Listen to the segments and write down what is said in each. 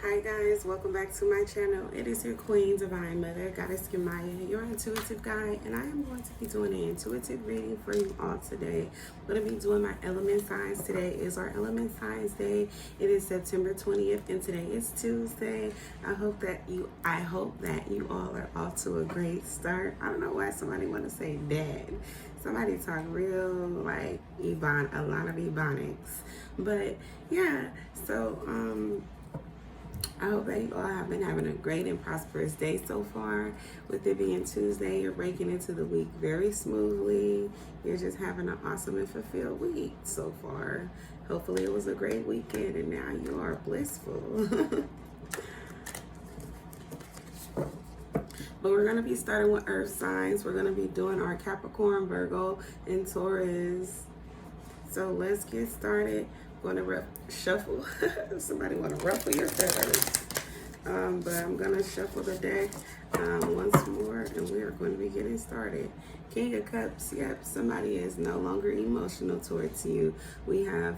Hi guys, welcome back to my channel. It is your Queen, Divine Mother, Goddess Kimaya, your intuitive guide, and I am going to be doing an intuitive reading for you all today. I'm going to be doing my element signs. Today is our element signs day. It is September 20th and today is Tuesday. I hope that you all are off to a great start. I don't know why somebody want to say that. Somebody talk real like a lot of Ebonics. But yeah, so I hope that you all have been having a great and prosperous day so far. With it being Tuesday, you're breaking into the week very smoothly. You're just having an awesome and fulfilled week so far. Hopefully it was a great weekend and now you are blissful. But we're going to be starting with earth signs. We're going to be doing our Capricorn, Virgo, and Taurus. So let's get started. I'm going to shuffle. Somebody want to ruffle your feathers. But I'm going to shuffle the deck once more, and we are going to be getting started. King of Cups. Yep, somebody is no longer emotional towards you. We have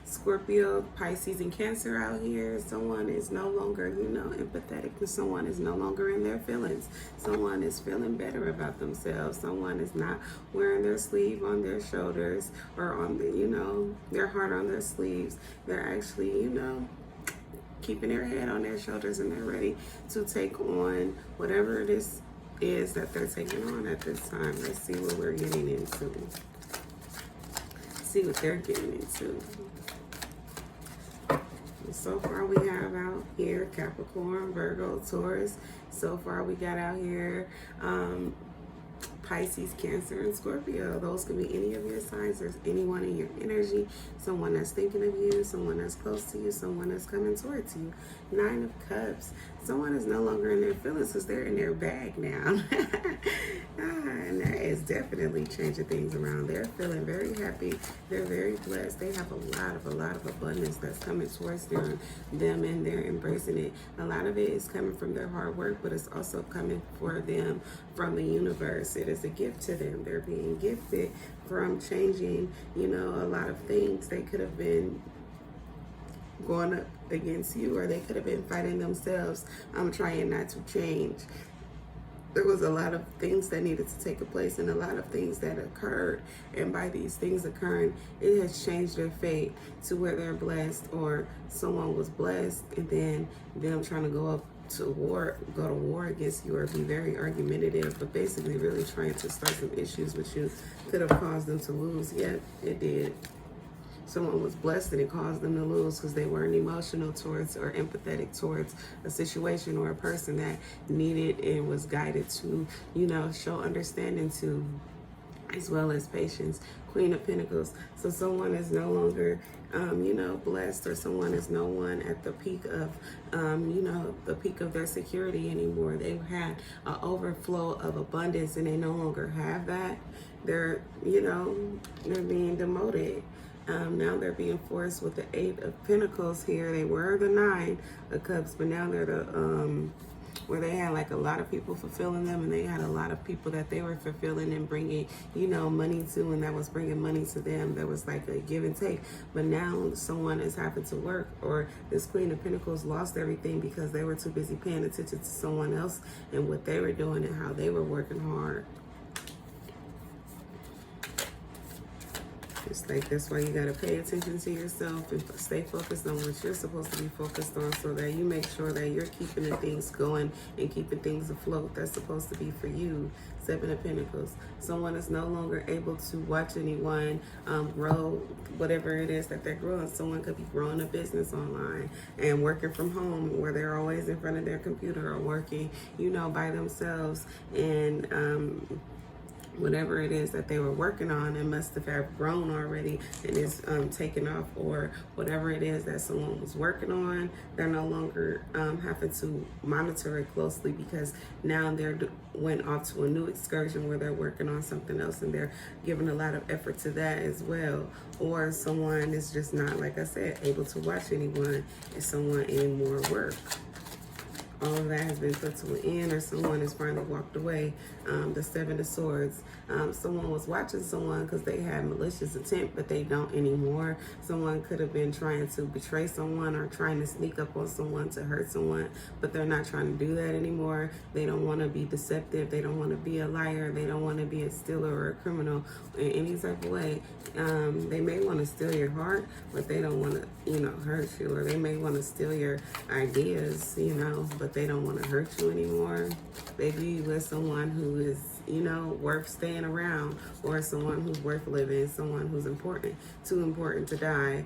Scorpio, Pisces, and Cancer out here. Someone is no longer, empathetic. Someone is no longer in their feelings. Someone is feeling better about themselves. Someone is not wearing their sleeve on their shoulders or on the, their heart on their sleeves. They're actually, keeping their head on their shoulders, and they're ready to take on whatever it is that they're taking on at this time. Let's see what we're getting into. See what they're getting into. So far we have out here Capricorn, Virgo, Taurus. So far we got out here Pisces, Cancer, and Scorpio. Those could be any of your signs. There's anyone in your energy, someone that's thinking of you, someone that's close to you, someone that's coming towards you. Nine of Cups. Someone is no longer in their feelings because they're in their bag now. And that is definitely changing things around. They're feeling very happy. They're very blessed. They have a lot of abundance that's coming towards them, and they're embracing it. A lot of it is coming from their hard work, but it's also coming for them from the universe. It is a gift to them. They're being gifted from changing, a lot of things. They could have been going up against you, or they could have been fighting themselves. I'm trying not to change. There was a lot of things that needed to take place and a lot of things that occurred. And by these things occurring, it has changed their fate to where they're blessed, or someone was blessed and then them trying to go to war against you, or be very argumentative, but basically really trying to start some issues with you could have caused them to lose. Yep, it did. Someone was blessed and it caused them to lose because they weren't emotional towards or empathetic towards a situation or a person that needed and was guided to, show understanding to, as well as patience. Queen of Pentacles. So someone is no longer, blessed, or someone is no one at the peak of, the peak of their security anymore. They've had an overflow of abundance and they no longer have that. They're, they're being demoted. Now they're being forced with the 8 of Pentacles here. They were the 9 of Cups, but now they're the, where they had like a lot of people fulfilling them, and they had a lot of people that they were fulfilling and bringing, money to, and that was bringing money to them. There was like a give and take. But now someone is having to work, or this Queen of Pentacles lost everything because they were too busy paying attention to someone else and what they were doing and how they were working hard. It's like, that's why you got to pay attention to yourself and stay focused on what you're supposed to be focused on, so that you make sure that you're keeping the things going and keeping things afloat that's supposed to be for you. 7 of Pentacles. Someone is no longer able to watch anyone grow whatever it is that they're growing. Someone could be growing a business online and working from home, where they're always in front of their computer, or working, by themselves, and whatever it is that they were working on, it must have grown already and is taken off, or whatever it is that someone was working on, they're no longer having to monitor it closely, because now they're went off to a new excursion where they're working on something else and they're giving a lot of effort to that as well. Or someone is just not, like I said, able to watch anyone and someone any more work. All of that has been put to an end, or someone has finally walked away. The 7 of Swords. Someone was watching someone because they had malicious intent, but they don't anymore. Someone could have been trying to betray someone or trying to sneak up on someone to hurt someone, but they're not trying to do that anymore. They don't want to be deceptive. They don't want to be a liar. They don't want to be a stealer or a criminal in any type of way. They may want to steal your heart, but they don't want to, hurt you. Or they may want to steal your ideas, but they don't want to hurt you anymore. They view you as someone who is, worth staying around, or someone who's worth living, someone who's important, too important to die.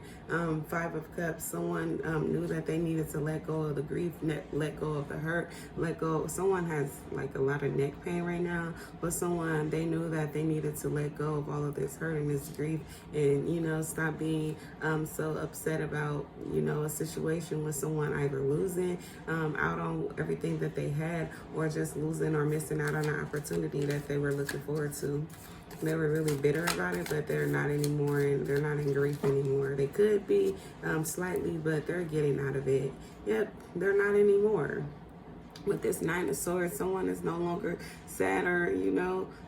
Five of Cups, someone knew that they needed to let go of the grief, let go of the hurt, let go. Someone has like a lot of neck pain right now, but they knew that they needed to let go of all of this hurt and this grief, and, stop being so upset about, a situation with someone either losing out on everything that they had, or just losing or missing out on an opportunity that they were looking forward to. They were really bitter about it, but they're not anymore, and they're not in grief anymore. They could be slightly, but they're getting out of it. Yep, they're not anymore. With this Nine of Swords, someone is no longer sad, or,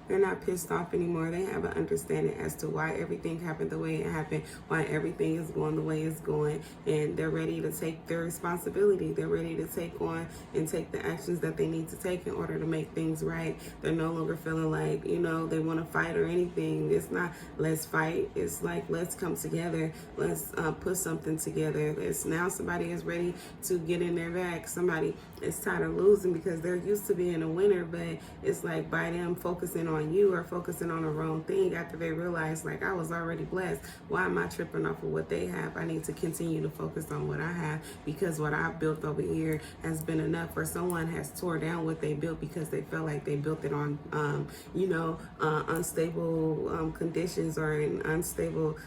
they're not pissed off anymore. They have an understanding as to why everything happened the way it happened, why everything is going the way it's going, and they're ready to take their responsibility. They're ready to take on and take the actions that they need to take in order to make things right. They're no longer feeling like, they want to fight or anything. It's not, let's fight. It's like, let's come together. Let's put something together. It's now somebody is ready to get in their bag. Somebody is tired of losing because they're used to being a winner, but it's like by them focusing on you or focusing on the wrong thing after they realize, like, I was already blessed. Why am I tripping off of what they have? I need to continue to focus on what I have, because what I've built over here has been enough. Or someone has tore down what they built because they felt like they built it on, unstable conditions, or in unstable,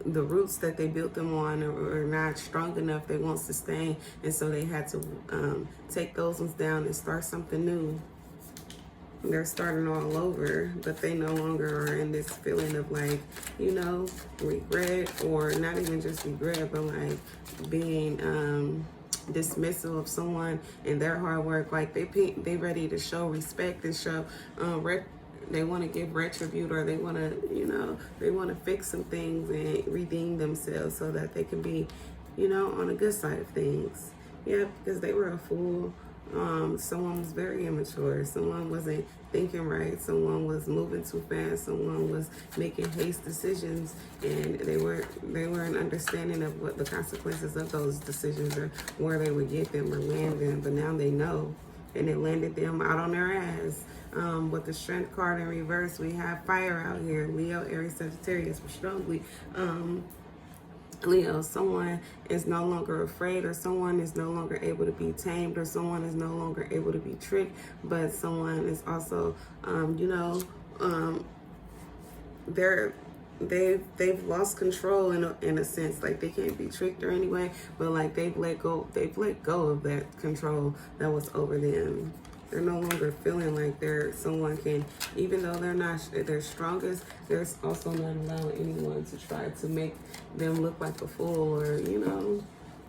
the roots that they built them on are not strong enough. They won't sustain, and so they had to take those ones down and start something new. They're starting all over, but they no longer are in this feeling of like, regret, or not even just regret, but like being dismissal of someone and their hard work. Like they ready to show respect and show they want to give retribute, or they want to, they want to fix some things and redeem themselves so that they can be, on the good side of things. Yeah, because they were a fool. Someone was very immature. Someone wasn't thinking right. Someone was moving too fast. Someone was making haste decisions, and they weren't understanding of what the consequences of those decisions, or where they would get them or land them. But now they know, and it landed them out on their ass. With the Strength card in reverse, we have fire out here. Leo, Aries, Sagittarius, strongly. Leo, someone is no longer afraid, or someone is no longer able to be tamed, or someone is no longer able to be tricked, but someone is also, they've lost control in a sense. Like, they can't be tricked or anyway, but like they've let go of that control that was over them. They're no longer feeling like someone can, even though they're not their strongest, they're also not allowing anyone to try to make them look like a fool, or,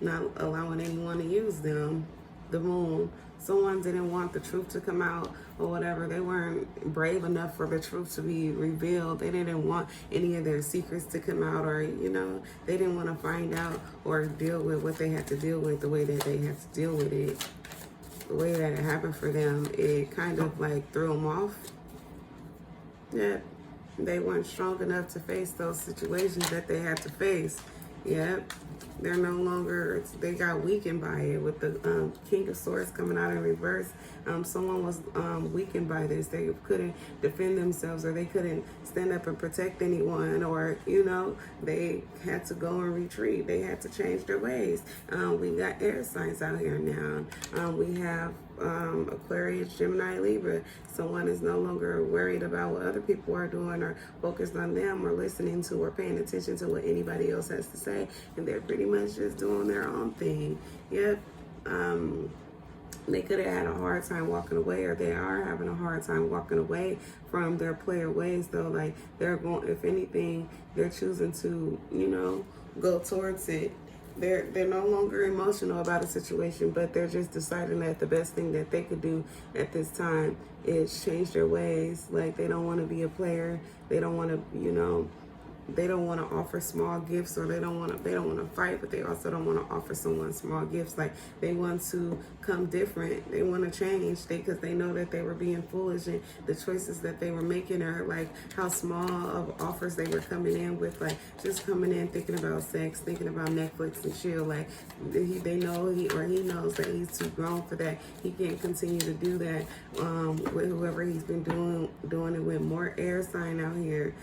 not allowing anyone to use them. The Moon, someone didn't want the truth to come out or whatever. They weren't brave enough for the truth to be revealed. They didn't want any of their secrets to come out, or, they didn't want to find out or deal with what they had to deal with the way that they had to deal with it. The way that it happened for them, it kind of like threw them off. Yeah, they weren't strong enough to face those situations that they had to face. Yep, they're no longer, they got weakened by it. With the King of Swords coming out in reverse, someone was weakened by this. They couldn't defend themselves, or they couldn't stand up and protect anyone, or, they had to go and retreat. They had to change their ways. We got air signs out here now. We have Aquarius, Gemini, Libra. Someone is no longer worried about what other people are doing, or focused on them, or listening to, or paying attention to what anybody else has to say, and they're pretty much just doing their own thing. Yep. They could have had a hard time walking away, or they are having a hard time walking away from their player ways, though. Like, they're going, if anything, they're choosing to, go towards it. they're no longer emotional about a situation, but they're just deciding that the best thing that they could do at this time is change their ways. Like, they don't want to be a player. They don't want to, they don't want to offer small gifts, or they don't want to fight, but they also don't want to offer someone small gifts. Like, they want to come different. They want to change, because they know that they were being foolish, and the choices that they were making, are like how small of offers they were coming in with, like just coming in thinking about sex, thinking about Netflix and chill. Like, they know he knows that he's too grown for that. He can't continue to do that with whoever he's been doing it with. More air sign out here.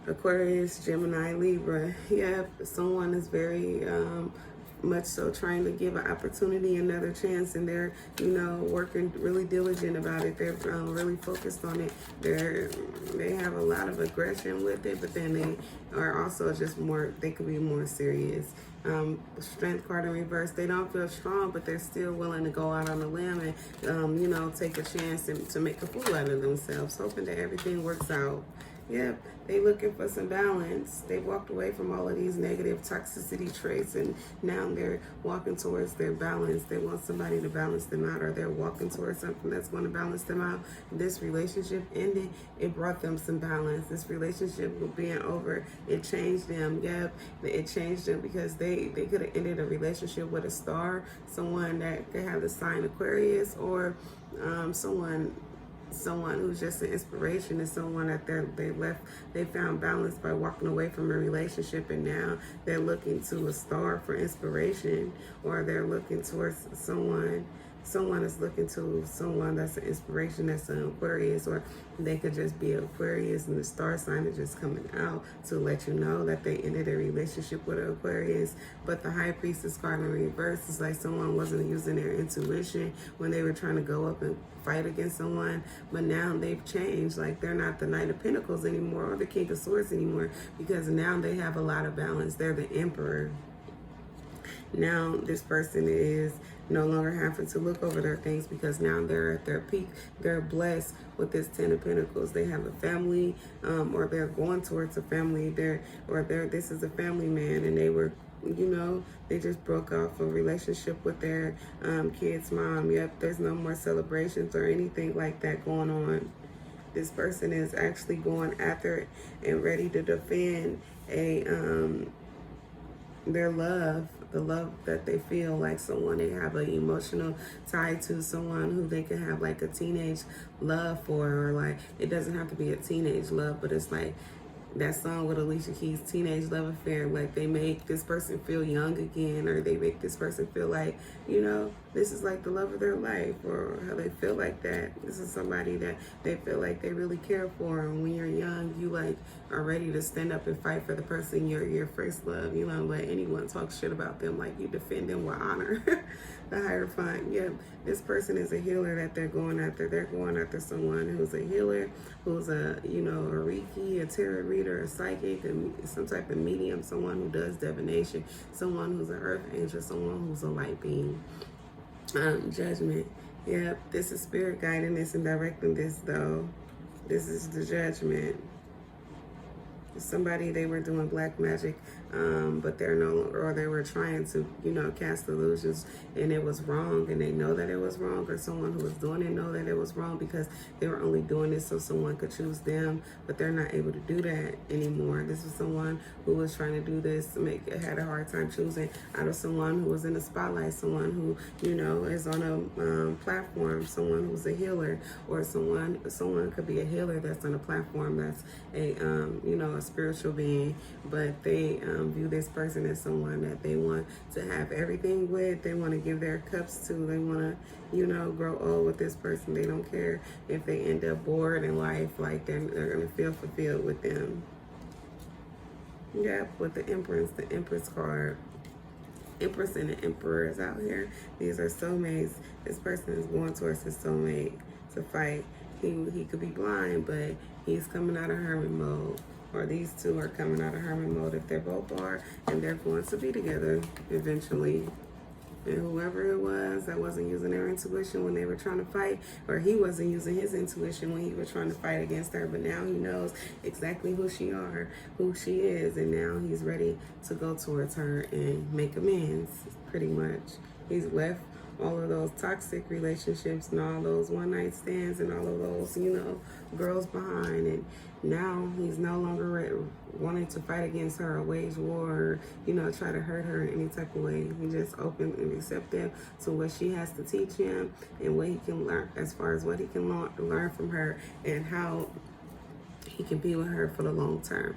Aquarius, Gemini, Libra. Yeah, someone is very much so trying to give an opportunity another chance, and they're, working really diligent about it. They're really focused on it. They have a lot of aggression with it, but then they are also just more, they could be more serious. Strength card in reverse. They don't feel strong, but they're still willing to go out on a limb and, take a chance to make a fool out of themselves, hoping that everything works out. Yep, they looking for some balance. They walked away from all of these negative toxicity traits, and now they're walking towards their balance. They want somebody to balance them out, or they're walking towards something that's going to balance them out. This relationship ended. It brought them some balance. This relationship being over, it changed them. Yep, it changed them, because they could have ended a relationship with a star, someone that could have the sign Aquarius, or someone who's just an inspiration, is someone that they found balance by walking away from a relationship, and now they're looking to a star for inspiration, or they're looking towards someone is looking to someone that's an inspiration, that's an Aquarius, or they could just be Aquarius, and the star sign is just coming out to let you know that they ended a relationship with an Aquarius. But the High Priestess card in reverse is like someone wasn't using their intuition when they were trying to go up and fight against someone, but now they've changed. Like, they're not the Knight of Pentacles anymore, or the King of Swords anymore, because now they have a lot of balance. They're the Emperor. Now this person is no longer having to look over their things, because now they're at their peak. They're blessed with this Ten of Pentacles. They have a family, or they're going towards a family. This is a family man, and they were, they just broke off a relationship with their kid's mom. Yep, there's no more celebrations or anything like that going on. This person is actually going after it and ready to defend their love, the love that they feel, like someone they have an emotional tie to, someone who they can have like a teenage love for, or like, it doesn't have to be a teenage love, but it's like that song with Alicia Keys, Teenage Love Affair. Like, they make this person feel young again, or they make this person feel like, this is like the love of their life, or how they feel like that. This is somebody that they feel like they really care for. And when you're young, you like are ready to stand up and fight for the person, your first love. You don't let anyone talk shit about them. Like, you defend them with honor. The Hierophant. Yeah, this person is a healer that they're going after. They're going after someone who's a healer, who's a Reiki, a tarot reader, a psychic, and some type of medium, someone who does divination, someone who's an earth angel, someone who's a light being. Judgment. Yep, this is spirit guiding this and directing this, though. This is the Judgment. Somebody, they were doing black magic, but they're no longer, or they were trying to, cast illusions, and it was wrong, and they know that it was wrong, or someone who was doing it know that it was wrong, because they were only doing this so someone could choose them, but they're not able to do that anymore. This was someone who was trying to do this, had a hard time choosing out of someone who was in the spotlight, someone who, is on a platform, someone who's a healer, or someone could be a healer that's on a platform that's a spiritual being, but they view this person as someone that they want to have everything with. They want to give their cups to. They want to, grow old with this person. They don't care if they end up bored in life. Like, they're going to feel fulfilled with them. Yep, with the Empress card. Empress and the Emperor is out here. These are soulmates. This person is going towards his soulmate to fight. He could be blind, but he's coming out of hermit mode. Or these two are coming out of hermit mode if they both are, and they're going to be together eventually. And whoever it was that wasn't using their intuition when they were trying to fight, or he wasn't using his intuition when he was trying to fight against her, but now he knows exactly who she is, and now he's ready to go towards her and make amends, pretty much. He's left all of those toxic relationships and all those one-night stands and all of those, girls behind, and now he's no longer wanting to fight against her or wage war or, try to hurt her in any type of way. He just open and receptive to what she has to teach him and what he can learn, as far as what he can learn from her and how he can be with her for the long term.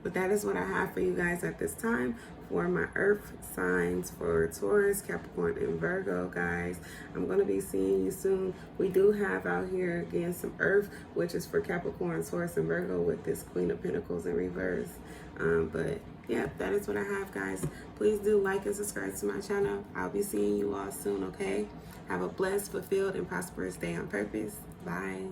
But that is what I have for you guys at this time for my earth signs for Taurus, Capricorn, and Virgo, guys. I'm going to be seeing you soon. We do have out here, again, some earth, which is for Capricorn, Taurus, and Virgo with this Queen of Pentacles in reverse. But yeah, that is what I have, guys. Please do like and subscribe to my channel. I'll be seeing you all soon, okay? Have a blessed, fulfilled, and prosperous day on purpose. Bye.